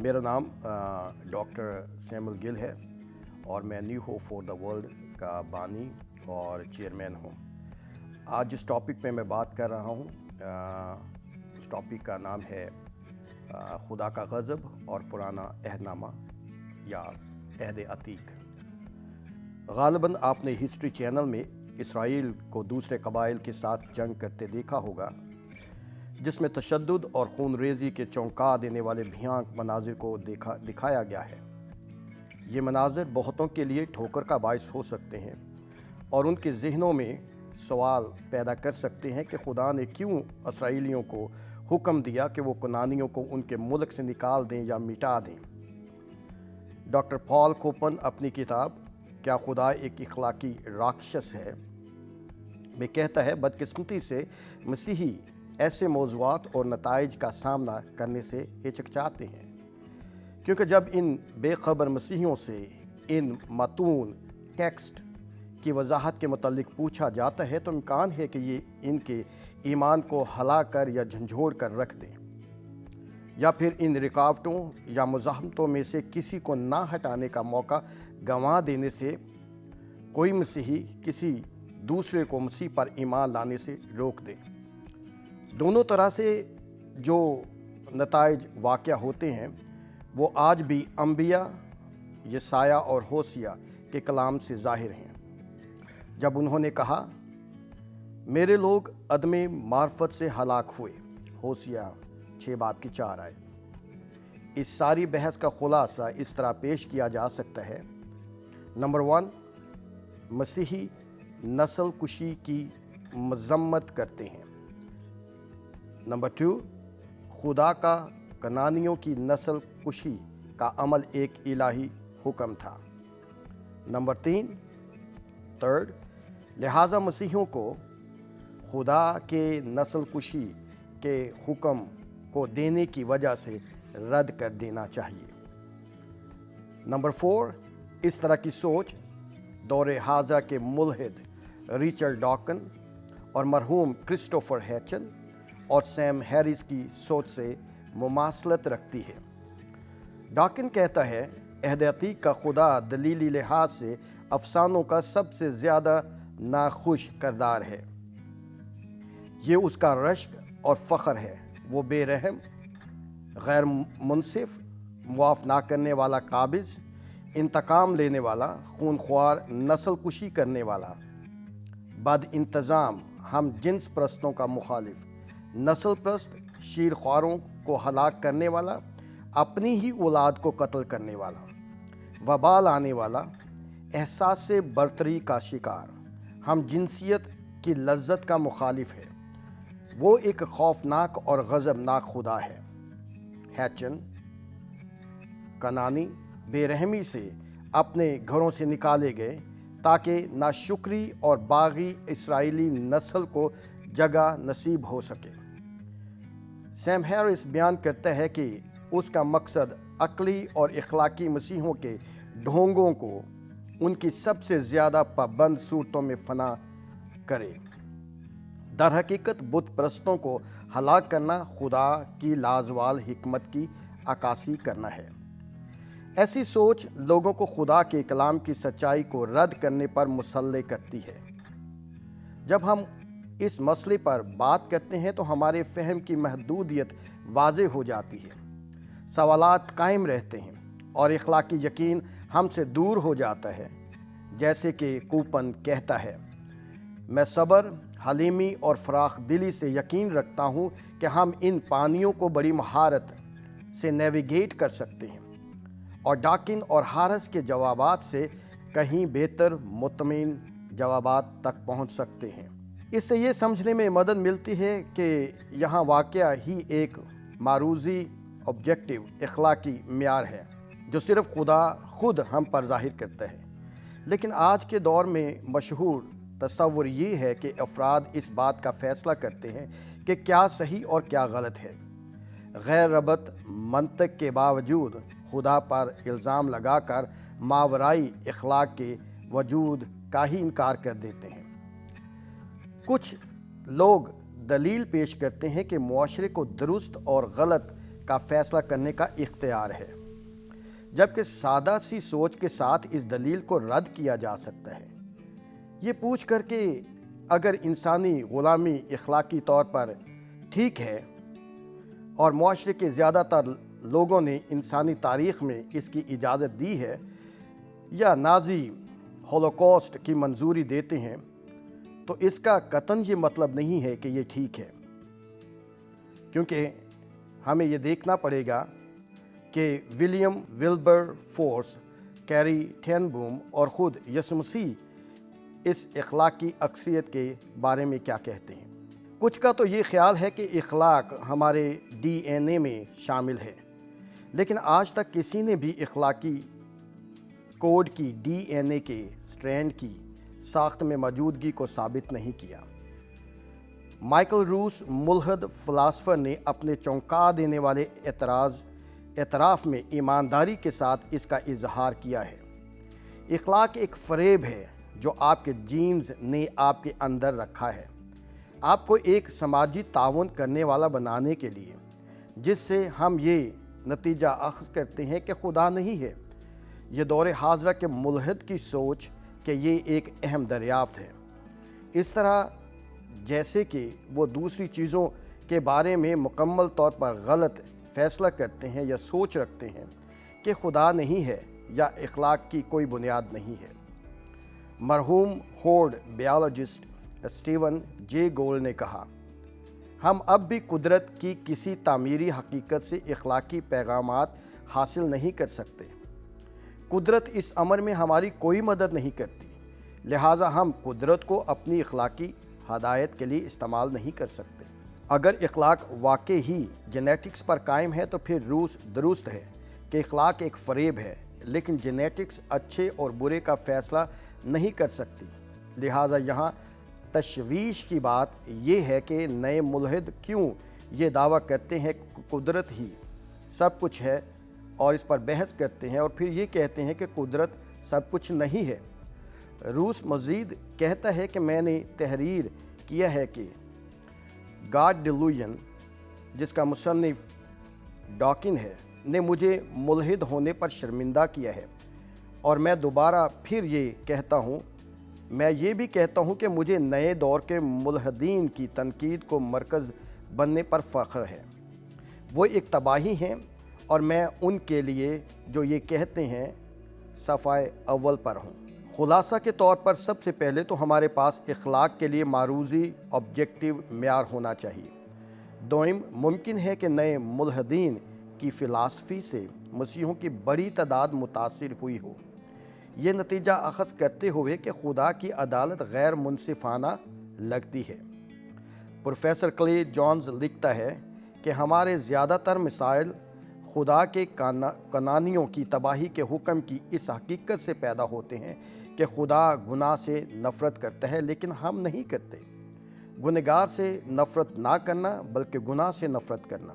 میرا نام doctor Samuel گل ہے اور میں new hope for the world کا بانی اور چیئرمین ہوں۔ آج جس ٹاپک پہ میں بات کر رہا ہوں اس ٹاپک کا نام ہے خدا کا غضب اور پرانا عہد نامہ یا عہد عتیق۔ غالباً آپ نے ہسٹری چینل میں اسرائیل کو دوسرے قبائل کے ساتھ جنگ کرتے دیکھا ہوگا، جس میں تشدد اور خون ریزی کے چونکا دینے والے بھیانک مناظر کو دکھایا گیا ہے۔ یہ مناظر بہتوں کے لیے ٹھوکر کا باعث ہو سکتے ہیں اور ان کے ذہنوں میں سوال پیدا کر سکتے ہیں کہ خدا نے کیوں اسرائیلیوں کو حکم دیا کہ وہ کنانیوں کو ان کے ملک سے نکال دیں یا مٹا دیں۔ ڈاکٹر پال کوپن اپنی کتاب کیا خدا ایک اخلاقی راکشس ہے میں کہتا ہے بدقسمتی سے مسیحی ایسے موضوعات اور نتائج کا سامنا کرنے سے ہچکچاتے ہیں، کیونکہ جب ان بے خبر مسیحیوں سے ان متون ٹیکسٹ کی وضاحت کے متعلق پوچھا جاتا ہے تو امکان ہے کہ یہ ان کے ایمان کو ہلا کر یا جھنجھوڑ کر رکھ دیں، یا پھر ان رکاوٹوں یا مزاحمتوں میں سے کسی کو نہ ہٹانے کا موقع گنوا دینے سے کوئی مسیحی کسی دوسرے کو مسیح پر ایمان لانے سے روک دے۔ دونوں طرح سے جو نتائج واقع ہوتے ہیں وہ آج بھی انبیاء یسایہ اور ہوسیہ کے کلام سے ظاہر ہیں، جب انہوں نے کہا میرے لوگ عدم معرفت سے ہلاک ہوئے، ہوسیہ 6:4 آیت۔ اس ساری بحث کا خلاصہ اس طرح پیش کیا جا سکتا ہے: نمبر 1، مسیحی نسل کشی کی مذمت کرتے ہیں۔ نمبر 2، خدا کا کنانیوں کی نسل کشی کا عمل ایک الہی حکم تھا۔ نمبر 3، لہٰذا مسیحیوں کو خدا کے نسل کشی کے حکم کو دینے کی وجہ سے رد کر دینا چاہیے۔ نمبر 4، اس طرح کی سوچ دور حاضرہ کے ملحد ریچرڈ ڈاکن اور مرحوم کرسٹوفر ہیچن اور سیم ہیریس کی سوچ سے مماثلت رکھتی ہے۔ ڈاکن کہتا ہے عہد عتیق کا خدا دلیلی لحاظ سے افسانوں کا سب سے زیادہ ناخوش کردار ہے۔ یہ اس کا رشک اور فخر ہے۔ وہ بے رحم، غیر منصف، معاف نہ کرنے والا قابض، انتقام لینے والا، خون خوار، نسل کشی کرنے والا، بد انتظام، ہم جنس پرستوں کا مخالف، نسل پرست، شیر خواروں کو ہلاک کرنے والا، اپنی ہی اولاد کو قتل کرنے والا، وبا لانے والا، احساس سے برتری کا شکار، ہم جنسیت کی لذت کا مخالف ہے۔ وہ ایک خوفناک اور غضبناک خدا ہے۔ ہیچن، کنانی بے رحمی سے اپنے گھروں سے نکالے گئے تاکہ ناشکری اور باغی اسرائیلی نسل کو جگہ نصیب ہو سکے۔ سیم ہیرس بیان کرتا ہے کہ اس کا مقصد عقلی اور اخلاقی مسیحوں کے ڈھونگوں کو ان کی سب سے زیادہ پابند صورتوں میں فنا کرے۔ در حقیقت بت پرستوں کو ہلاک کرنا خدا کی لازوال حکمت کی عکاسی کرنا ہے۔ ایسی سوچ لوگوں کو خدا کے کلام کی سچائی کو رد کرنے پر مسلح کرتی ہے۔ جب ہم اس مسئلے پر بات کرتے ہیں تو ہمارے فہم کی محدودیت واضح ہو جاتی ہے، سوالات قائم رہتے ہیں اور اخلاقی یقین ہم سے دور ہو جاتا ہے۔ جیسے کہ کوپن کہتا ہے، میں صبر، حلیمی اور فراخ دلی سے یقین رکھتا ہوں کہ ہم ان پانیوں کو بڑی مہارت سے نیویگیٹ کر سکتے ہیں، اور ڈاکن اور ہارس کے جوابات سے کہیں بہتر مطمئن جوابات تک پہنچ سکتے ہیں۔ اس سے یہ سمجھنے میں مدد ملتی ہے کہ یہاں واقعہ ہی ایک معروضی آبجیکٹیو اخلاقی معیار ہے جو صرف خدا خود ہم پر ظاہر کرتا ہے، لیکن آج کے دور میں مشہور تصور یہ ہے کہ افراد اس بات کا فیصلہ کرتے ہیں کہ کیا صحیح اور کیا غلط ہے، غیر ربط منطق کے باوجود خدا پر الزام لگا کر ماورائی اخلاق کے وجود کا ہی انکار کر دیتے ہیں۔ کچھ لوگ دلیل پیش کرتے ہیں کہ معاشرے کو درست اور غلط کا فیصلہ کرنے کا اختیار ہے، جبکہ سادہ سی سوچ کے ساتھ اس دلیل کو رد کیا جا سکتا ہے، یہ پوچھ کر کہ اگر انسانی غلامی اخلاقی طور پر ٹھیک ہے اور معاشرے کے زیادہ تر لوگوں نے انسانی تاریخ میں اس کی اجازت دی ہے یا نازی ہولوکاسٹ کی منظوری دیتے ہیں، تو اس کا قطعاً یہ مطلب نہیں ہے کہ یہ ٹھیک ہے، کیونکہ ہمیں یہ دیکھنا پڑے گا کہ William Wilberforce, Corrie ten Boom اور خود یسوع مسیح اس اخلاقی اکثریت کے بارے میں کیا کہتے ہیں۔ کچھ کا تو یہ خیال ہے کہ اخلاق ہمارے ڈی این اے میں شامل ہے، لیکن آج تک کسی نے بھی اخلاقی کوڈ کی ڈی این اے کے سٹرینڈ کی ساخت میں موجودگی کو ثابت نہیں کیا۔ مائیکل روس ملحد فلاسفر نے اپنے چونکا دینے والے اعتراف میں ایمانداری کے ساتھ اس کا اظہار کیا ہے۔ اخلاق ایک فریب ہے جو آپ کے جینز نے آپ کے اندر رکھا ہے، آپ کو ایک سماجی تعاون کرنے والا بنانے کے لیے، جس سے ہم یہ نتیجہ اخذ کرتے ہیں کہ خدا نہیں ہے۔ یہ دور حاضرہ کے ملحد کی سوچ کہ یہ ایک اہم دریافت ہے، اس طرح جیسے کہ وہ دوسری چیزوں کے بارے میں مکمل طور پر غلط فیصلہ کرتے ہیں یا سوچ رکھتے ہیں کہ خدا نہیں ہے یا اخلاق کی کوئی بنیاد نہیں ہے۔ مرحوم ہورڈ بیالوجسٹ اسٹیون جے گول نے کہا، ہم اب بھی قدرت کی کسی تعمیری حقیقت سے اخلاقی پیغامات حاصل نہیں کر سکتے۔ قدرت اس امر میں ہماری کوئی مدد نہیں کرتی، لہٰذا ہم قدرت کو اپنی اخلاقی ہدایت کے لیے استعمال نہیں کر سکتے۔ اگر اخلاق واقع ہی جینیٹکس پر قائم ہے تو پھر درست ہے کہ اخلاق ایک فریب ہے، لیکن جینیٹکس اچھے اور برے کا فیصلہ نہیں کر سکتی۔ لہٰذا یہاں تشویش کی بات یہ ہے کہ نئے ملحد کیوں یہ دعویٰ کرتے ہیں کہ قدرت ہی سب کچھ ہے اور اس پر بحث کرتے ہیں اور پھر یہ کہتے ہیں کہ قدرت سب کچھ نہیں ہے۔ روس مزید کہتا ہے کہ میں نے تحریر کیا ہے کہ گاڈ ڈیلوژن، جس کا مصنف ڈاکن ہے، نے مجھے ملحد ہونے پر شرمندہ کیا ہے، اور میں دوبارہ پھر یہ کہتا ہوں، میں یہ بھی کہتا ہوں کہ مجھے نئے دور کے ملحدین کی تنقید کو مرکز بننے پر فخر ہے۔ وہ ایک تباہی ہیں اور میں ان کے لیے جو یہ کہتے ہیں صفحہ اول پر ہوں۔ خلاصہ کے طور پر سب سے پہلے تو ہمارے پاس اخلاق کے لیے معروضی آبجیکٹیو معیار ہونا چاہیے۔ دوم، ممکن ہے کہ نئے ملحدین کی فلسفی سے مسیحیوں کی بڑی تعداد متاثر ہوئی ہو، یہ نتیجہ اخذ کرتے ہوئے کہ خدا کی عدالت غیر منصفانہ لگتی ہے۔ پروفیسر کلے جونز لکھتا ہے کہ ہمارے زیادہ تر مسائل خدا کے قانونیوں کی تباہی کے حکم کی اس حقیقت سے پیدا ہوتے ہیں کہ خدا گناہ سے نفرت کرتا ہے، لیکن ہم نہیں کرتے۔ گنہگار سے نفرت نہ کرنا بلکہ گناہ سے نفرت کرنا۔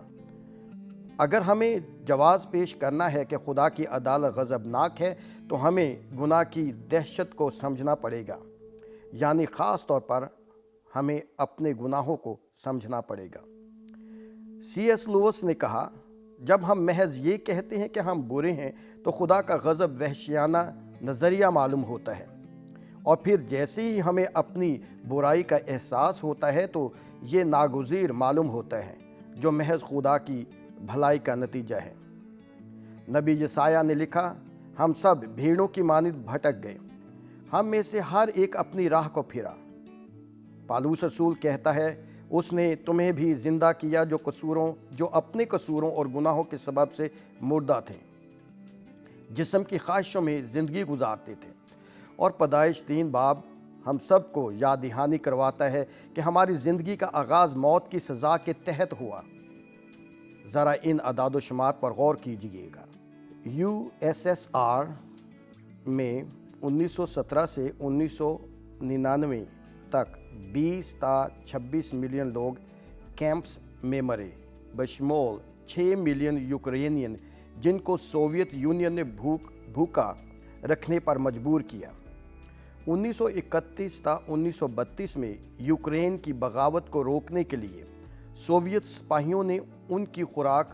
اگر ہمیں جواز پیش کرنا ہے کہ خدا کی عدالت غضبناک ہے تو ہمیں گناہ کی دہشت کو سمجھنا پڑے گا، یعنی خاص طور پر ہمیں اپنے گناہوں کو سمجھنا پڑے گا۔ سی ایس لوئس نے کہا، جب ہم محض یہ کہتے ہیں کہ ہم برے ہیں تو خدا کا غضب وحشیانہ نظریہ معلوم ہوتا ہے، اور پھر جیسے ہی ہمیں اپنی برائی کا احساس ہوتا ہے تو یہ ناگزیر معلوم ہوتا ہے، جو محض خدا کی بھلائی کا نتیجہ ہے۔ نبی یسایہ نے لکھا، ہم سب بھیڑوں کی مانند بھٹک گئے، ہم میں سے ہر ایک اپنی راہ کو پھرا۔ پالوس رسول کہتا ہے، اس نے تمہیں بھی زندہ کیا جو اپنے قصوروں اور گناہوں کے سبب سے مردہ تھے، جسم کی خواہشوں میں زندگی گزارتے تھے۔ اور پیدائش 3 باب ہم سب کو یاد دہانی کرواتا ہے کہ ہماری زندگی کا آغاز موت کی سزا کے تحت ہوا۔ ذرا ان اعداد و شمار پر غور کیجئے گا۔ USSR میں 1917 سے 1999 تک 20 تا 26 ملین لوگ کیمپس میں مرے، بشمول 6 ملین یوکرینین جن کو سوویت یونین نے بھوکا رکھنے پر مجبور کیا۔ 1931 تا 1932 میں یوکرین کی بغاوت کو روکنے کے لیے سوویت سپاہیوں نے ان کی خوراک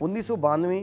1992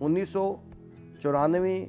1994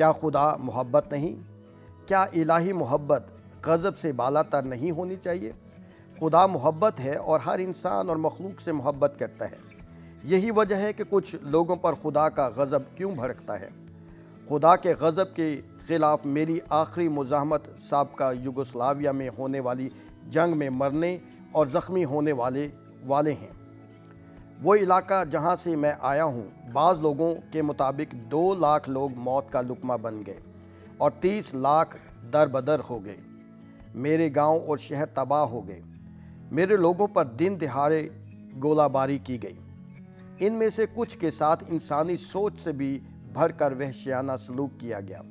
کیا خدا محبت نہیں؟ کیا الہی محبت غضب سے بالا تر نہیں ہونی چاہیے؟ خدا محبت ہے اور ہر انسان اور مخلوق سے محبت کرتا ہے۔ یہی وجہ ہے کہ کچھ لوگوں پر خدا کا غضب کیوں بھڑکتا ہے۔ خدا کے غضب کے خلاف میری آخری مزاحمت سابقہ یوگوسلاویا میں ہونے والی جنگ میں مرنے اور زخمی ہونے والے ہیں۔ وہ علاقہ جہاں سے میں آیا ہوں، بعض لوگوں کے مطابق 2 لاکھ لوگ موت کا لقمہ بن گئے اور 30 لاکھ در بدر ہو گئے۔ میرے گاؤں اور شہر تباہ ہو گئے۔ میرے لوگوں پر دن دہاڑے گولہ باری کی گئی۔ ان میں سے کچھ کے ساتھ انسانی سوچ سے بھی بڑھ کر وحشیانہ سلوک کیا گیا۔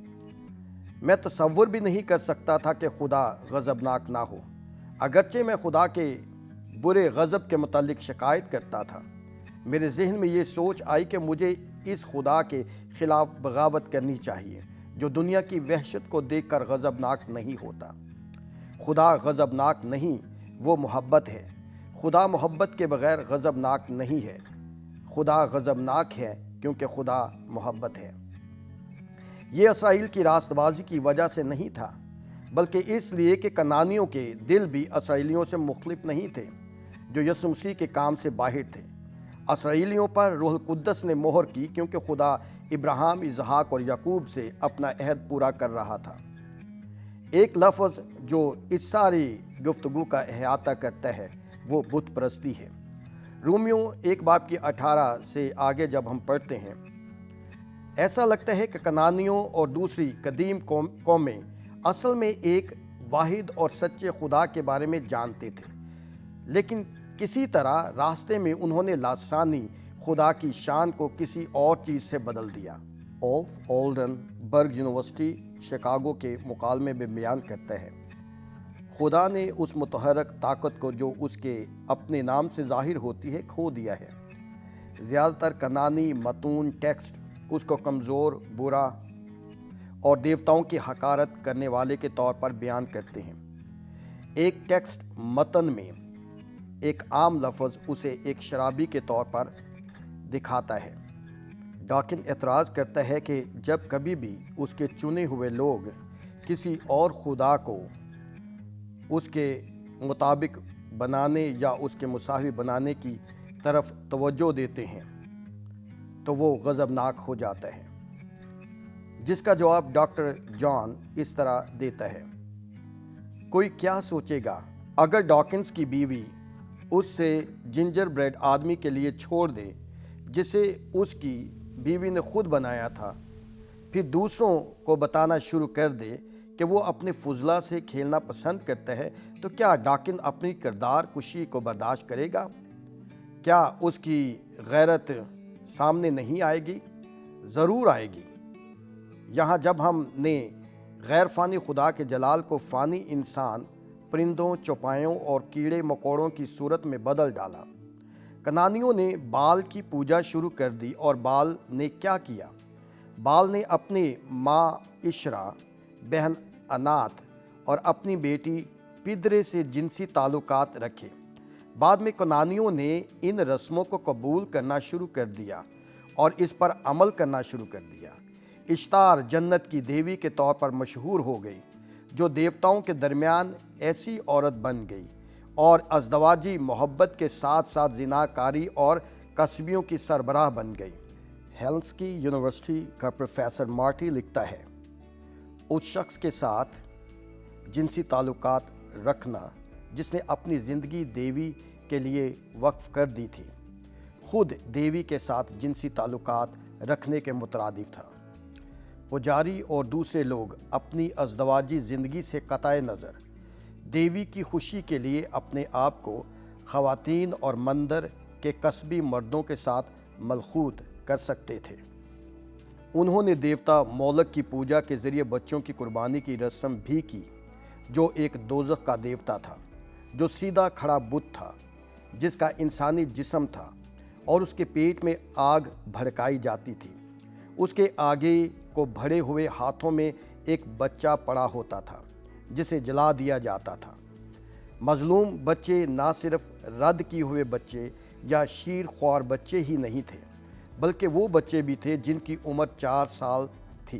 میں تصور بھی نہیں کر سکتا تھا کہ خدا غضبناک نہ ہو۔ اگرچہ میں خدا کے برے غضب کے متعلق شکایت کرتا تھا، میرے ذہن میں یہ سوچ آئی کہ مجھے اس خدا کے خلاف بغاوت کرنی چاہیے جو دنیا کی وحشت کو دیکھ کر غضبناک نہیں ہوتا۔ خدا غضبناک نہیں، وہ محبت ہے۔ خدا محبت کے بغیر غضبناک نہیں ہے۔ خدا غضبناک ہے کیونکہ خدا محبت ہے۔ یہ اسرائیل کی راست بازی کی وجہ سے نہیں تھا، بلکہ اس لیے کہ کنعانیوں کے دل بھی اسرائیلیوں سے مختلف نہیں تھے جو یسوع مسیح کے کام سے باہر تھے۔ اسرائیلیوں پر روح القدس نے مہر کی کیونکہ خدا ابراہیم، اسحاق اور یعقوب سے اپنا عہد پورا کر رہا تھا۔ ایک لفظ جو اس ساری گفتگو کا احاطہ کرتا ہے وہ بت پرستی ہے۔ رومیوں 1:18 سے آگے جب ہم پڑھتے ہیں، ایسا لگتا ہے کہ کنعانیوں اور دوسری قدیم قومیں اصل میں ایک واحد اور سچے خدا کے بارے میں جانتے تھے، لیکن کسی طرح راستے میں انہوں نے لاسانی خدا کی شان کو کسی اور چیز سے بدل دیا۔ آلف اولڈن برگ یونیورسٹی شکاگو کے مکالمے میں بیان کرتا ہے، خدا نے اس متحرک طاقت کو جو اس کے اپنے نام سے ظاہر ہوتی ہے کھو دیا ہے۔ زیادہ تر کنعانی متون ٹیکسٹ اس کو کمزور، برا اور دیوتاؤں کی حقارت کرنے والے کے طور پر بیان کرتے ہیں۔ ایک ٹیکسٹ متن میں ایک عام لفظ اسے ایک شرابی کے طور پر دکھاتا ہے۔ ڈاکن اعتراض کرتا ہے کہ جب کبھی بھی اس کے چنے ہوئے لوگ کسی اور خدا کو اس کے مطابق بنانے یا اس کے مساوی بنانے کی طرف توجہ دیتے ہیں تو وہ غضبناک ہو جاتا ہے، جس کا جواب ڈاکٹر جان اس طرح دیتا ہے، کوئی کیا سوچے گا اگر ڈاکنز کی بیوی اس سے جنجر بریڈ آدمی کے لیے چھوڑ دے جسے اس کی بیوی نے خود بنایا تھا، پھر دوسروں کو بتانا شروع کر دے کہ وہ اپنے فضلہ سے کھیلنا پسند کرتا ہے، تو کیا ڈاکن اپنی کردار کشی کو برداشت کرے گا؟ کیا اس کی غیرت سامنے نہیں آئے گی؟ ضرور آئے گی۔ یہاں جب ہم نے غیر فانی خدا کے جلال کو فانی انسان، پرندوں، چوپایوں اور کیڑے مکوڑوں کی صورت میں بدل ڈالا۔ کنعانیوں نے بال کی پوجا شروع کر دی اور بال نے کیا کیا؟ بال نے اپنی ماں عشرا، بہن انات اور اپنی بیٹی پدرے سے جنسی تعلقات رکھے۔ بعد میں کنعانیوں نے ان رسموں کو قبول کرنا شروع کر دیا اور اس پر عمل کرنا شروع کر دیا۔ اشتار جنت کی دیوی کے طور پر مشہور ہو گئی، جو دیوتاؤں کے درمیان ایسی عورت بن گئی اور ازدواجی محبت کے ساتھ ساتھ زناکاری اور کسبیوں کی سربراہ بن گئی۔ ہیلسنکی یونیورسٹی کا پروفیسر مارٹی لکھتا ہے، اس شخص کے ساتھ جنسی تعلقات رکھنا جس نے اپنی زندگی دیوی کے لیے وقف کر دی تھی، خود دیوی کے ساتھ جنسی تعلقات رکھنے کے مترادف تھا۔ پجاری اور دوسرے لوگ اپنی ازدواجی زندگی سے قطع نظر دیوی کی خوشی کے لیے اپنے آپ کو خواتین اور مندر کے کسبی مردوں کے ساتھ ملخوط کر سکتے تھے۔ انہوں نے دیوتا مولک کی پوجا کے ذریعے بچوں کی قربانی کی رسم بھی کی، جو ایک دوزخ کا دیوتا تھا، جو سیدھا کھڑا بت تھا، جس کا انسانی جسم تھا اور اس کے پیٹ میں آگ بھڑکائی جاتی تھی۔ اس کے آگے کو بھرے ہوئے ہاتھوں میں ایک بچہ پڑا ہوتا تھا جسے جلا دیا جاتا تھا۔ مظلوم بچے نہ صرف رد کیے ہوئے بچے یا شیر خوار بچے ہی نہیں تھے، بلکہ وہ بچے بھی تھے جن کی عمر 4 سال تھی،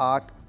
8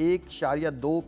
1.2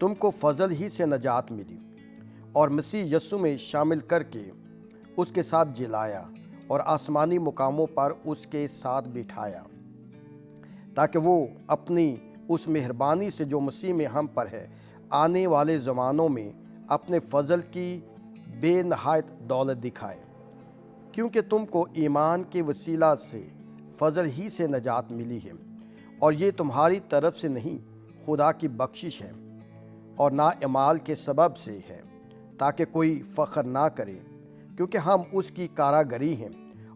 تم کو فضل ہی سے نجات ملی اور مسیح یسوع میں شامل کر کے اس کے ساتھ جلایا اور آسمانی مقاموں پر اس کے ساتھ بٹھایا، تاکہ وہ اپنی اس مہربانی سے جو مسیح میں ہم پر ہے آنے والے زمانوں میں اپنے فضل کی بے نہایت دولت دکھائے، کیونکہ تم کو ایمان کے وسیلہ سے فضل ہی سے نجات ملی ہے، اور یہ تمہاری طرف سے نہیں، خدا کی بخشش ہے، اور نہ اعمال کے سبب سے ہے، تاکہ کوئی فخر نہ کرے، کیونکہ ہم اس کی کاراگری ہیں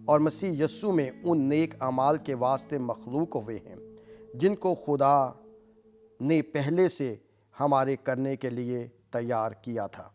اور مسیح یسوع میں ان نیک اعمال کے واسطے مخلوق ہوئے ہیں جن کو خدا نے پہلے سے ہمارے کرنے کے لیے تیار کیا تھا۔